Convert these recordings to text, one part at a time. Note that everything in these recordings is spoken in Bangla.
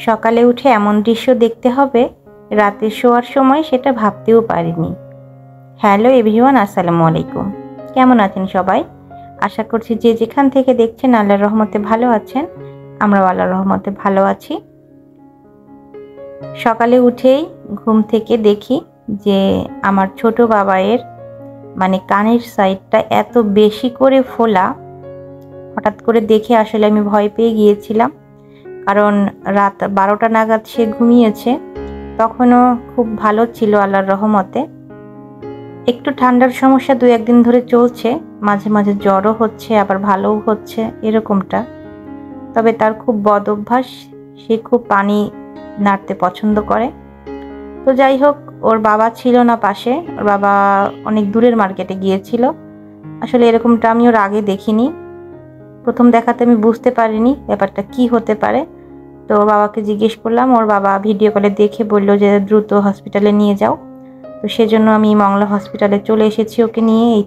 সকালে উঠে এমন দৃশ্য দেখতে হবে রাতে শোয়ার সময় সেটা ভাবতেও পারিনি। হ্যালো এভরিওয়ান, আসসালামু আলাইকুম। কেমন আছেন সবাই? আশা করছি যে যেখান থেকে দেখছেন আল্লাহর রহমতে ভালো আছেন। আমরাও আল্লাহর রহমতে ভালো আছি। সকালে উঠেই ঘুম থেকে দেখি যে আমার ছোট বাবাইয়ের মানে কানের সাইডটা এত বেশি করে ফোলা। হঠাৎ করে দেখে আসলে আমি ভয় পেয়ে গিয়েছিলাম, কারণ রাত 12টা নাগাদ সে ঘুমিয়েছে। তখনও খুব ভালো ছিল আল্লাহর রহমতে। একটু ঠান্ডার সমস্যা 2-1 দিন ধরে চলছে, মাঝে মাঝে জ্বরও হচ্ছে আবার ভালোও হচ্ছে এরকমটা। তবে তার খুব বদ অভ্যাস, সে খুব পানি নাড়তে পছন্দ করে। তো যাই হোক, ওর বাবা ছিল না পাশে, ওর বাবা অনেক দূরের মার্কেটে গিয়েছিল। আসলে এরকমটা আমি ওর আগে দেখিনি। প্রথম দেখাতে আমি বুঝতে পারিনি ব্যাপারটা কি হতে পারে। তো ওর বাবাকে জিজ্ঞেস করলাম, ওর বাবা ভিডিও কলে দেখে বলল যে দ্রুত হসপিটালে নিয়ে যাও। তো সেজন্য আমি মংলা হসপিটালে চলে এসেছি ওকে নিয়ে। এই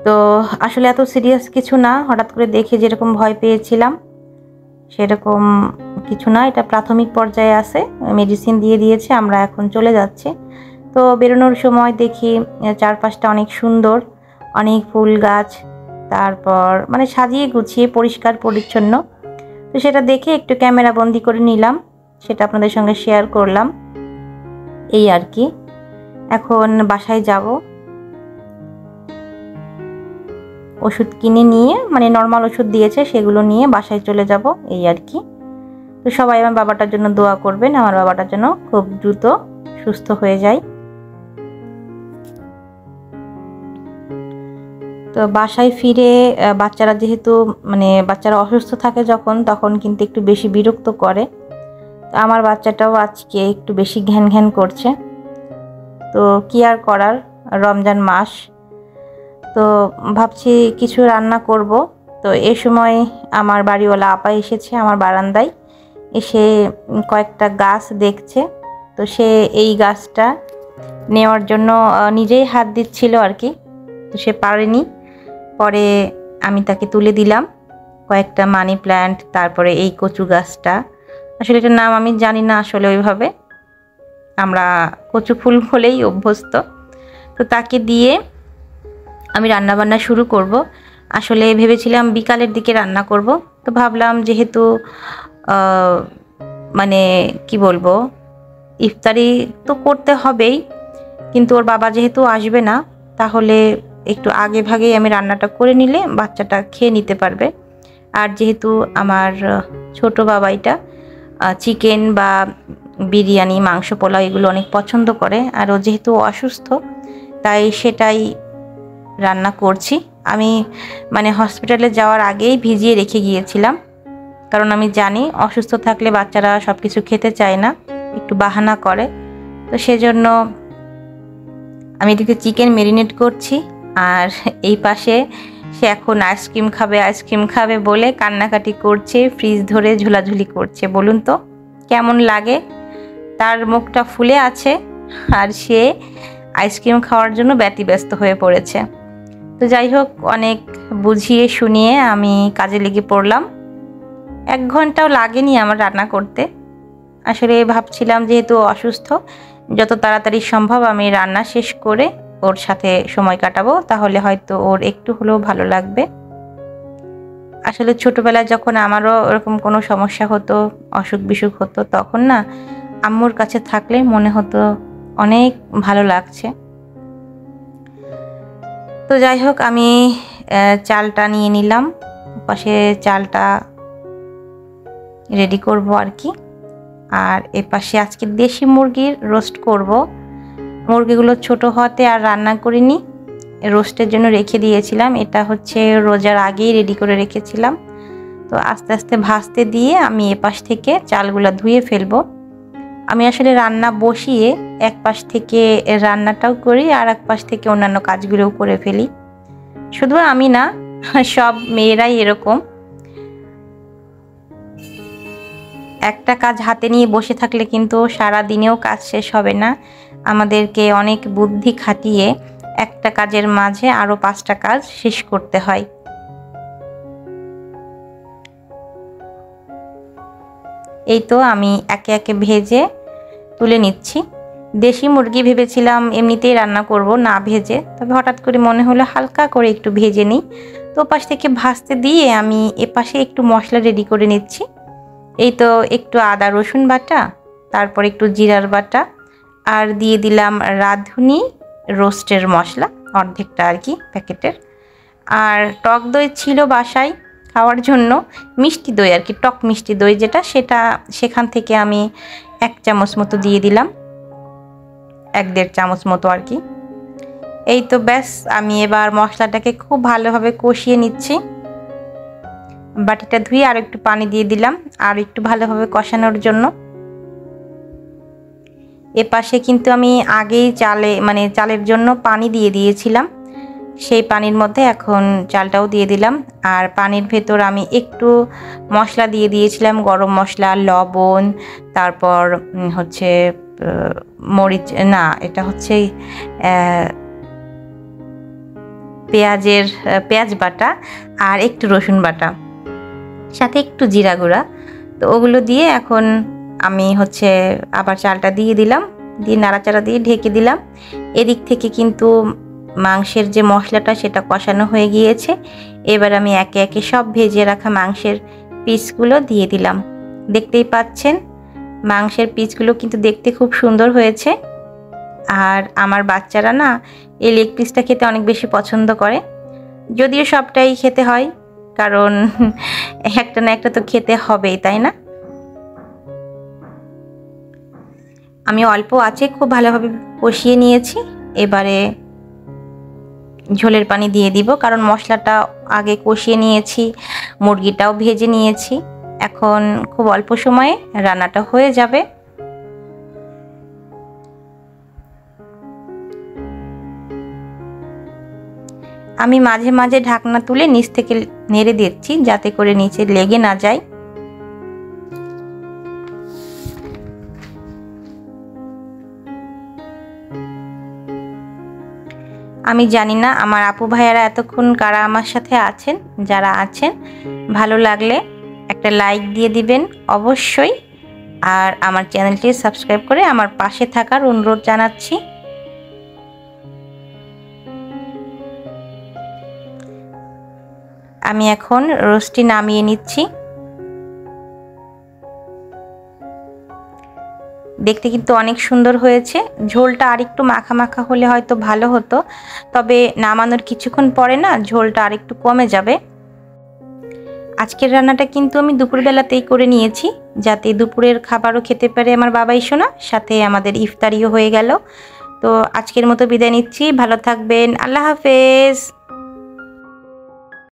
তো আসলে এত সিরিয়াস কিছু না, হঠাৎ করে দেখে যেরকম ভয় পেয়েছিলাম সেরকম কিছু না। এটা প্রাথমিক পর্যায়ে আছে, মেডিসিন দিয়ে দিয়েছে, আমরা এখন চলে যাচ্ছি। তো বেরোনোর সময় দেখি চারপাশটা অনেক সুন্দর, অনেক ফুল গাছ, তারপর মানে সাজিয়ে গুছিয়ে পরিষ্কার পরিচ্ছন্ন। তো সেটা দেখে একটু ক্যামেরা বন্দি করে নিলাম, সেটা আপনাদের সঙ্গে শেয়ার করলাম। এই আর কি। এখন বাসায় যাব, ওষুধ কিনে নিয়ে, মানে নর্মাল ওষুধ দিয়েছে সেগুলো নিয়ে বাসায় চলে যাব, এই আর কি। তো সবাই আমার বাবাটার জন্য দোয়া করবেন, আমার বাবাটার জন্য খুব দ্রুত সুস্থ হয়ে যায়। তো বাসায় ফিরে বাচ্চারা যেহেতু মানে বাচ্চারা অসুস্থ থাকে যখন, তখন কিন্তু একটু বেশি বিরক্ত করে। তো আমার বাচ্চাটাও আজকে একটু বেশি ঘ্যান ঘ্যান করছে। তো কি আর করার, রমজান মাস তো ভাবছি কিছু রান্না করব। তো এই সময় আমার বাড়িওয়ালা আপা এসেছে আমার বারান্দায়, এসে কয়েকটা গাছ দেখছে। তো সে এই গাছটা নেওয়ার জন্য নিজেই হাত দিচ্ছিল আর কি। তো সে পারেনি, পরে আমি তাকে তুলে দিলাম কয়েকটা মানি প্ল্যান্ট, তারপরে এই কচু গাছটা। আসলে এটার নাম আমি জানি না আসলে ওইভাবে, আমরা কচু ফুল হলেই অভ্যস্ত। তো তাকে দিয়ে আমি রান্নাবান্না শুরু করব। আসলে ভেবেছিলাম বিকালের দিকে রান্না করব। তো ভাবলাম যেহেতু মানে কি বলবো, ইফতারি তো করতে হবেই, কিন্তু ওর বাবা যেহেতু আসবে না, তাহলে একটু আগে ভাগেই আমি রান্নাটা করে নিলে বাচ্চাটা খেয়ে নিতে পারবে। আর যেহেতু আমার ছোট বাবাইটা চিকেন বা বিরিয়ানি, মাংস পোলাও এগুলো অনেক পছন্দ করে, আর ও যেহেতু অসুস্থ তাই সেটাই রান্না করছি। আমি মানে হসপিটালে যাওয়ার আগেই ভিজিয়ে রেখে গিয়েছিলাম, কারণ আমি জানি অসুস্থ থাকলে বাচ্চারা সব কিছু খেতে চায় না, একটু বাহানা করে। তো সেজন্য আমি এদিকে চিকেন ম্যারিনেট করছি, আর এই পাশে সে এখন আইসক্রিম খাবে বলে কান্নাকাটি করছে, ফ্রিজ ধরে ঝোলাঝুলি করছে। বলুন তো কেমন লাগে? তার মুখটা ফুলে আছে আর সে আইসক্রিম খাওয়ার জন্য ব্যতিব্যস্ত হয়ে পড়েছে। তো যাই হোক, অনেক বুঝিয়ে শুনিয়ে আমি কাজে লেগে পড়লাম। 1 ঘন্টাও লাগেনি আমার রান্না করতে। আসলে ভাবছিলাম যেহেতু অসুস্থ, যত তাড়াতাড়ি সম্ভব আমি রান্না শেষ করে ওর সাথে সময় কাটাবো, তাহলে হয়তো ওর একটু হলেও ভালো লাগবে। আসলে ছোটবেলায় যখন আমারও এরকম কোনো সমস্যা হতো, অসুখ বিসুখ হতো, তখন না আম্মুর কাছে থাকলে মনে হতো অনেক ভালো লাগছে। তো যাই হোক, আমি চালটা নিয়ে নিলাম, পাশে চালটা রেডি করব আর কি। আর এপাশে আজকে দেশি মুরগির রোস্ট করব। মুরগিগুলো ছোট হতে আর রান্না করিনি, রোস্টের জন্য রেখে দিয়েছিলাম। এটা হচ্ছে রোজার আগেই রেডি করে রেখেছিলাম। তো আস্তে আস্তে ভাজতে দিয়ে আমি এপাশ থেকে চালগুলো ধুয়ে ফেলবো। আমি আসলে রান্না বসিয়ে এক পাশ থেকে রান্নাটাও করি আর এক পাশ থেকে অন্যান্য কাজগুলোও করে ফেলি। শুধু আমি না, সব মেয়েরাই এরকম। একটা কাজ হাতে নিয়ে বসে থাকলে কিন্তু সারা দিনেও কাজ শেষ হবে না। আমাদেরকে অনেক বুদ্ধি খাটিয়ে একটা কাজের মাঝে আরও 5টা কাজ শেষ করতে হয়। এই তো আমি একে একে ভেজে তুলে নিচ্ছি। দেশি মুরগি ভেবেছিলাম এমনিতেই রান্না করব না ভেজে, তবে হঠাৎ করে মনে হলো হালকা করে একটু ভেজে নিই। তো ওপাশ থেকে ভাজতে দিয়ে আমি এপাশে একটু মশলা রেডি করে নিচ্ছি। এই তো একটু আদা রসুন বাটা, তারপর একটু জিরার বাটা, আর দিয়ে দিলাম রাঁধুনি রোস্টের মশলা, অর্ধেকটা আর কি প্যাকেটের। আর টক দই ছিল বাসায় খাওয়ার জন্য, মিষ্টি দই আর কি, টক মিষ্টি দই যেটা, সেখান থেকে আমি 1 চামচ মতো দিয়ে দিলাম, 1-1.5 চামচ মতো আর কি। এই তো ব্যাস, আমি এবার মশলাটাকে খুব ভালোভাবে কষিয়ে নিচ্ছি। বাটিটা ধুয়ে আর একটু পানি দিয়ে দিলাম আর একটু ভালোভাবে কষানোর জন্য। এপাশে কিন্তু আমি আগেই চালের জন্য পানি দিয়ে দিয়েছিলাম, সেই পানির মধ্যে এখন চালটাও দিয়ে দিলাম। আর পানির ভেতর আমি একটু মশলা দিয়ে দিয়েছিলাম, গরম মশলা, লবণ, তারপর হচ্ছে মরিচ না, এটা হচ্ছে পেঁয়াজ বাটা আর একটু রসুন বাটা, সাথে একটু জিরা গুঁড়া। তো ওগুলো দিয়ে এখন আমি হচ্ছে আবার চালটা দিয়ে দিলাম, দিয়ে নাড়াচাড়া দিয়ে ঢেকে দিলাম। এদিক থেকে কিন্তু মাংসের যে মশলাটা সেটা কষানো হয়ে গিয়েছে। এবার আমি একে একে সব ভেজে রাখা মাংসের পিসগুলো দিয়ে দিলাম। দেখতেই পাচ্ছেন মাংসের পিসগুলো কিন্তু দেখতে খুব সুন্দর হয়েছে। আর আমার বাচ্চারা না এই লেগ পিসটা খেতে অনেক বেশি পছন্দ করে, যদিও সবটাই খেতে হয়, কারণ একটা না একটা তো খেতে হবেই, তাই না? আমি অল্প আছে খুব ভালোভাবে কষিয়ে নিয়েছি। এবারে ঝোলের পানি দিয়ে দিব, কারণ মশলাটা আগে কষিয়ে নিয়েছি, মুরগিটাও ভেজে নিয়েছি। এখন খুব অল্প সময়ে রান্নাটা হয়ে যাবে। আমি মাঝে মাঝে ঢাকনা তুলে নিচ থেকে নেড়ে দিচ্ছি, যাতে করে নিচে লেগে না যায়। আমি জানি না আমার আপু ভাইয়ারা এতক্ষণ কারা আমার সাথে আছেন। যারা আছেন, ভালো লাগলে একটা লাইক দিয়ে দিবেন অবশ্যই, আর আমার চ্যানেলটি সাবস্ক্রাইব করে আমার পাশে থাকার অনুরোধ জানাচ্ছি। আমি এখন রোস্টটি নামিয়ে নিচ্ছি। দেখতে কিন্তু অনেক সুন্দর হয়েছে। ঝোলটা আরেকটু মাখা মাখা হলে হয়তো ভালো হতো, তবে নামানোর কিছুক্ষণ পরে না ঝোলটা আরেকটু কমে যাবে। আজকের রান্নাটা কিন্তু আমি দুপুরবেলাতেই করে নিয়েছি, যাতে দুপুরের খাবারও খেতে পারে আমার বাবাই সোনা, সাথে আমাদের ইফতারিও হয়ে গেল। তো আজকের মতো বিদায় নিচ্ছি, ভালো থাকবেন, আল্লাহ হাফেজ।